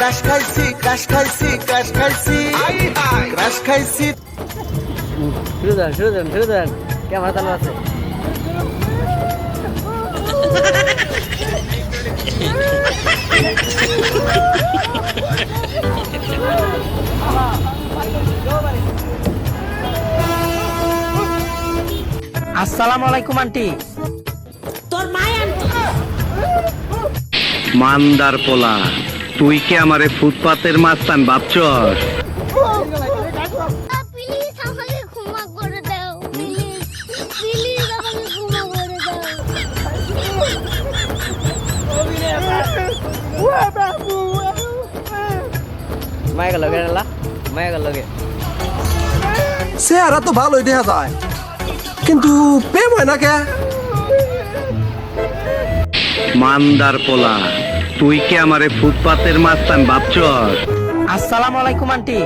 Crush খাইছি crush খাইছি crush খাইছি ক্রাশ খাইছি। শুরু দেন ক্যামেরা চালু আছে। আসসালামু আলাইকুম আন্টি। মান্দার পোলা, তুই কি আমারে ফুটপাতের মাস্তান ভাবছস? প্লিজ আমাকে ক্ষমা করে দাও, প্লিজ প্লিজ আমাকে ক্ষমা করে দাও। মায়ের লগে এলা মায়ের লগে চেহারা তো ভালোই দেখা যায়, কিন্তু প্রেম হয় না কে? মান্দার পোলা, তুই কি আমারে ফুটপাতের মাস্তান ভাবছস? আসসালামু আলাইকুম আন্টি।